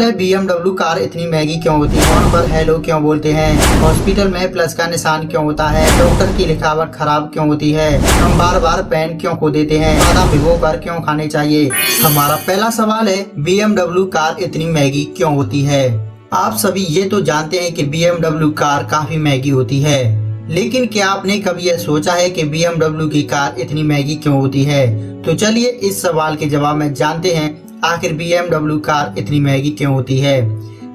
है BMW car इतनी महंगी क्यों होती है? फोन पर हेलो क्यों बोलते हैं? हॉस्पिटल में प्लस का निशान क्यों होता है? डॉक्टर की लिखावट खराब क्यों होती है? हम बार बार पेन क्यों खो देते हैं? बादाम भिगोकर क्यों खाने चाहिए? हमारा पहला सवाल है, BMW कार इतनी महंगी क्यों होती है? आप सभी ये तो जानते हैं कि BMW कार काफी महंगी होती है, लेकिन क्या आपने कभी यह सोचा है कि BMW की कार इतनी महंगी क्यों होती है? तो चलिए इस सवाल के जवाब में जानते हैं आखिर BMW कार इतनी महंगी क्यों होती है।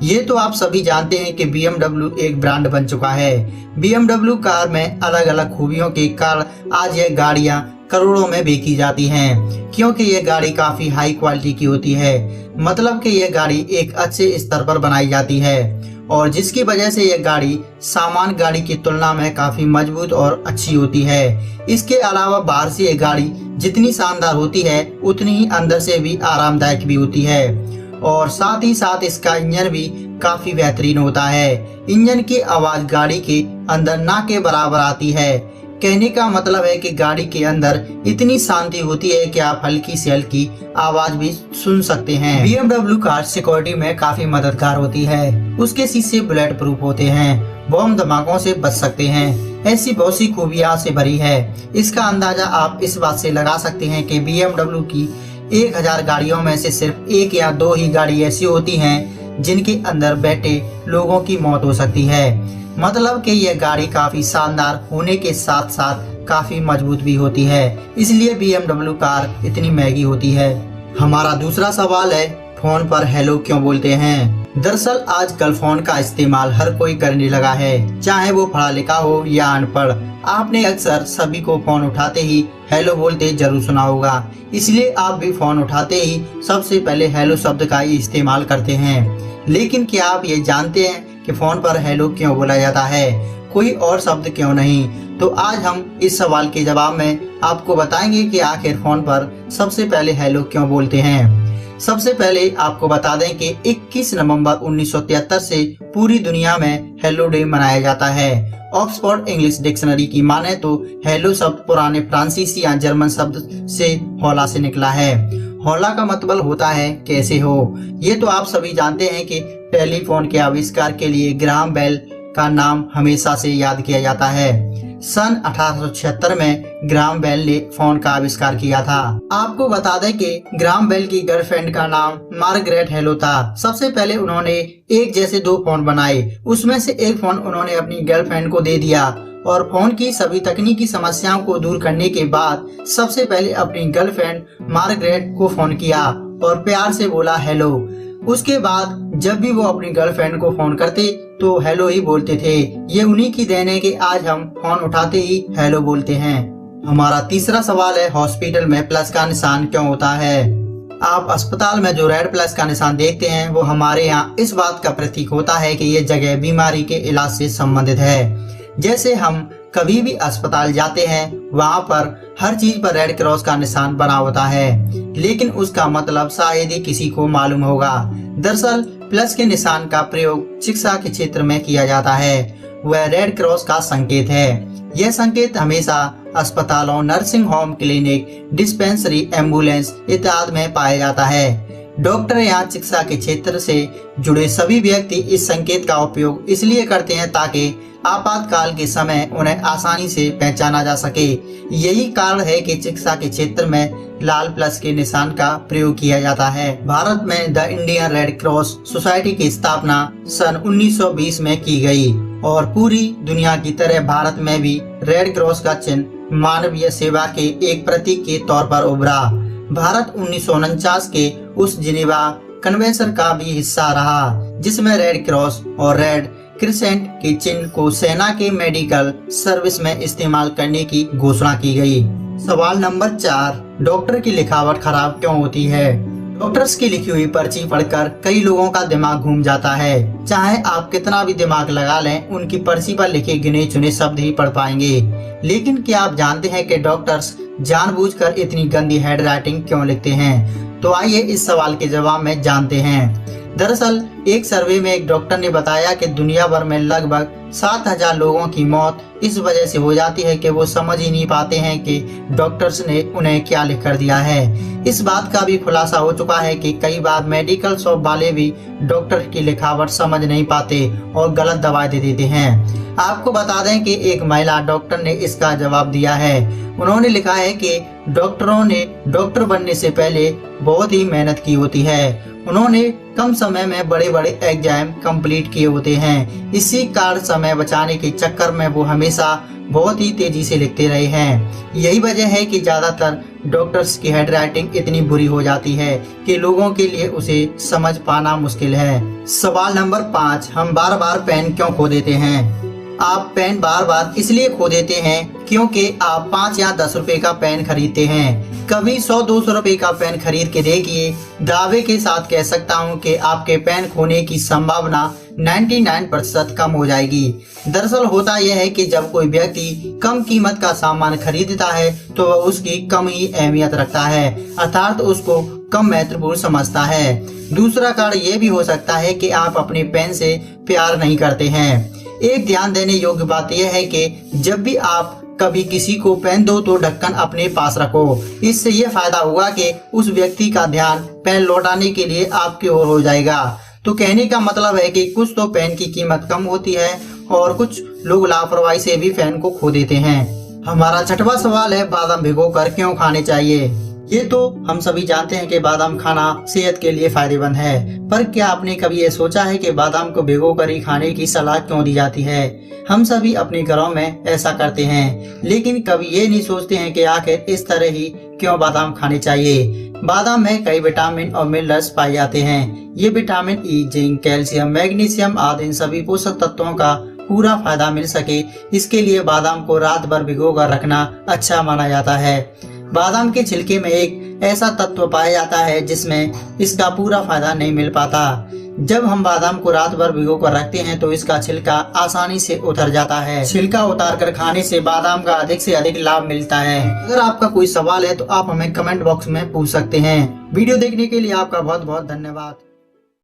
ये तो आप सभी जानते हैं कि BMW एक ब्रांड बन चुका है। BMW कार में अलग अलग खूबियों के कारण आज यह गाड़ियां करोड़ों में बेची जाती हैं, क्योंकि यह गाड़ी काफी हाई क्वालिटी की होती है। मतलब कि यह गाड़ी एक अच्छे स्तर पर बनाई जाती है और जिसकी वजह से यह गाड़ी सामान्य गाड़ी की तुलना में काफी मजबूत और अच्छी होती है। इसके अलावा बाहर से यह गाड़ी जितनी शानदार होती है उतनी ही अंदर से भी आरामदायक भी होती है और साथ ही साथ इसका इंजन भी काफी बेहतरीन होता है। इंजन की आवाज गाड़ी के अंदर ना के बराबर आती है। कहने का मतलब है कि गाड़ी के अंदर इतनी शांति होती है कि आप हल्की से हल्की आवाज भी सुन सकते हैं। BMW कार सिक्योरिटी में काफी मददगार होती है। उसके शीशे बुलेट प्रूफ होते हैं, बम धमाकों से बच सकते हैं। ऐसी बहुत सी खूबियां से भरी है। इसका अंदाजा आप इस बात से लगा सकते हैं कि BMW की 1000 गाड़ियों में से सिर्फ 1 या 2 ही गाड़ी ऐसी होती हैं जिनके अंदर बैठे लोगों की मौत हो सकती है। मतलब कि यह गाड़ी काफी शानदार होने के साथ साथ काफी मजबूत भी होती है, इसलिए BMW कार इतनी महंगी होती है। हमारा दूसरा सवाल है, फोन पर हेलो क्यों बोलते हैं? दरअसल आजकल फोन का इस्तेमाल हर कोई करने लगा है, चाहे वो पढ़ा लिखा हो या अनपढ़। आपने अक्सर सभी को फोन उठाते ही हेलो बोलते जरूर सुना होगा, इसलिए आप भी फोन उठाते ही सबसे पहले हेलो शब्द का ही इस्तेमाल करते हैं। लेकिन क्या आप ये जानते हैं कि फोन पर हेलो क्यों बोला जाता है, कोई और शब्द क्यों नहीं? तो आज हम इस सवाल के जवाब में आपको बताएंगे कि आखिर फोन पर सबसे पहले हेलो क्यों बोलते हैं। सबसे पहले आपको बता दें कि 21 नवंबर 1973 से पूरी दुनिया में हेलो डे मनाया जाता है। ऑक्सफोर्ड इंग्लिश डिक्शनरी की माने तो हेलो शब्द पुराने फ्रांसीसी या जर्मन शब्द से हौला से निकला है। हौला का मतलब होता है कैसे हो। ये तो आप सभी जानते हैं कि टेलीफोन के आविष्कार के लिए ग्राहम बेल का नाम हमेशा से याद किया जाता है। सन 1876 में ग्राहम बेल ने फोन का आविष्कार किया था। आपको बता दें कि ग्राहम बेल की गर्लफ्रेंड का नाम मार्गरेट हेलो था। सबसे पहले उन्होंने एक जैसे 2 फोन बनाए, उसमें से एक फोन उन्होंने अपनी गर्लफ्रेंड को दे दिया और फोन की सभी तकनीकी समस्याओं को दूर करने के बाद सबसे पहले अपनी गर्लफ्रेंड मार्गरेट को फोन किया और प्यार से बोला हेलो। उसके बाद जब भी वो अपनी गर्लफ्रेंड को फोन करते तो हेलो ही बोलते थे। ये उन्हीं की देन है कि आज हम फोन उठाते ही हेलो बोलते हैं। हमारा तीसरा सवाल है, हॉस्पिटल में प्लस का निशान क्यों होता है? आप अस्पताल में जो रेड प्लस का निशान देखते हैं वो हमारे यहाँ इस बात का प्रतीक होता है कि ये जगह बीमारी के इलाज से संबंधित है। जैसे हम कभी भी अस्पताल जाते हैं वहाँ पर हर चीज पर रेड क्रॉस का निशान बना होता है, लेकिन उसका मतलब शायद ही किसी को मालूम होगा। दरअसल प्लस के निशान का प्रयोग चिकित्सा के क्षेत्र में किया जाता है। वह रेड क्रॉस का संकेत है। यह संकेत हमेशा अस्पतालों, nursing home, clinic, dispensary, ambulance इत्यादि में पाया जाता है। डॉक्टर या चिकित्सा के क्षेत्र से जुड़े सभी व्यक्ति इस संकेत का उपयोग इसलिए करते हैं ताकि आपातकाल के समय उन्हें आसानी से पहचाना जा सके। यही कारण है कि चिकित्सा के क्षेत्र में लाल प्लस के निशान का प्रयोग किया जाता है। भारत में the Indian red cross society की स्थापना सन 1920 में की गई और पूरी दुनिया की तरह भारत में भी रेड क्रॉस का चिन्ह मानवीय सेवा के एक प्रतीक के तौर पर उभरा। भारत 1949 के उस जिनेवा कन्वेंशन का भी हिस्सा रहा जिसमें रेड क्रॉस और रेड क्रिसेंट के चिन्ह को सेना के मेडिकल सर्विस में इस्तेमाल करने की घोषणा की गई। सवाल नंबर 4, डॉक्टर की लिखावट खराब क्यों होती है? डॉक्टर्स की लिखी हुई पर्ची पढ़कर कई लोगों का दिमाग घूम जाता है। चाहे आप कितना भी दिमाग लगा लें, उनकी पर्ची पर लिखे गिने चुने शब्द ही पढ़ पाएंगे। लेकिन क्या आप जानते हैं कि डॉक्टर्स जानबूझकर इतनी गंदी हैंडराइटिंग क्यों लिखते हैं? तो आइए इस सवाल के जवाब में जानते हैं। दरअसल एक सर्वे में एक डॉक्टर ने बताया कि दुनिया भर में लगभग 7,000 लोगों की मौत इस वजह से हो जाती है कि वो समझ ही नहीं पाते हैं कि डॉक्टर्स ने उन्हें क्या लिख कर दिया है। इस बात का भी खुलासा हो चुका है कि कई बार मेडिकल शॉप वाले भी डॉक्टर की लिखावट समझ नहीं पाते और गलत दवाई दे देते हैं। आपको बता दें कि एक महिला डॉक्टर ने इसका जवाब दिया है। उन्होंने लिखा है कि डॉक्टरों ने डॉक्टर बनने से पहले बहुत ही मेहनत की होती है। उन्होंने कम समय में बड़े बड़े एग्जाम कंप्लीट किए होते हैं। इसी कारण समय बचाने के चक्कर में वो हमेशा बहुत ही तेजी से लिखते रहे हैं। यही वजह है कि ज्यादातर डॉक्टर्स की हैंडराइटिंग इतनी बुरी हो जाती है कि लोगों के लिए उसे समझ पाना मुश्किल है। सवाल नंबर 5, हम बार बार पेन क्यों खो देते हैं? आप पेन बार बार इसलिए खो देते हैं क्योंकि आप 5 या 10 रुपए का पेन खरीदते हैं। कभी 100-200 रुपए का पेन खरीद के देखिए। दावे के साथ कह सकता हूं कि आपके पेन खोने की संभावना 99% कम हो जाएगी। दरअसल होता यह है कि जब कोई व्यक्ति कम कीमत का सामान खरीदता है तो वह उसकी कम ही अहमियत रखता है, अर्थात उसको कम महत्वपूर्ण समझता है। दूसरा कारण यह भी हो सकता है कि आप अपने पेन से प्यार नहीं करते हैं। एक ध्यान देने योग्य बात यह है कि जब भी आप कभी किसी को पेन दो तो ढक्कन अपने पास रखो। इससे यह फायदा होगा कि उस व्यक्ति का ध्यान पेन लौटाने के लिए आपकी ओर हो जाएगा। तो कहने का मतलब है कि कुछ तो पेन की कीमत कम होती है और कुछ लोग लापरवाही से भी पेन को खो देते हैं। हमारा 6वां सवाल है, बादाम भिगोकर क्यों खाने चाहिए? ये तो हम सभी जानते हैं कि बादाम खाना सेहत के लिए फायदेमंद है, पर क्या आपने कभी ये सोचा है कि बादाम को भिगोकर ही खाने की सलाह क्यों दी जाती है? हम सभी अपने घरों में ऐसा करते हैं, लेकिन कभी ये नहीं सोचते हैं कि आखिर इस तरह ही क्यों बादाम खाने चाहिए। बादाम में कई विटामिन और मिनरल्स पाए जाते हैं। ये vitamin E, zinc, calcium, magnesium आदि इन सभी पोषक तत्वों का पूरा फायदा मिल सके, इसके लिए बादाम को रात भर भिगोकर रखना अच्छा माना जाता है। बादाम के छिलके में एक ऐसा तत्व पाया जाता है जिसमें इसका पूरा फायदा नहीं मिल पाता। जब हम बादाम को रात भर भिगो कर रखते हैं तो इसका छिलका आसानी से उतर जाता है। छिलका उतार कर खाने से बादाम का अधिक से अधिक लाभ मिलता है। अगर आपका कोई सवाल है तो आप हमें कमेंट बॉक्स में पूछ सकते हैं। वीडियो देखने के लिए आपका बहुत बहुत धन्यवाद।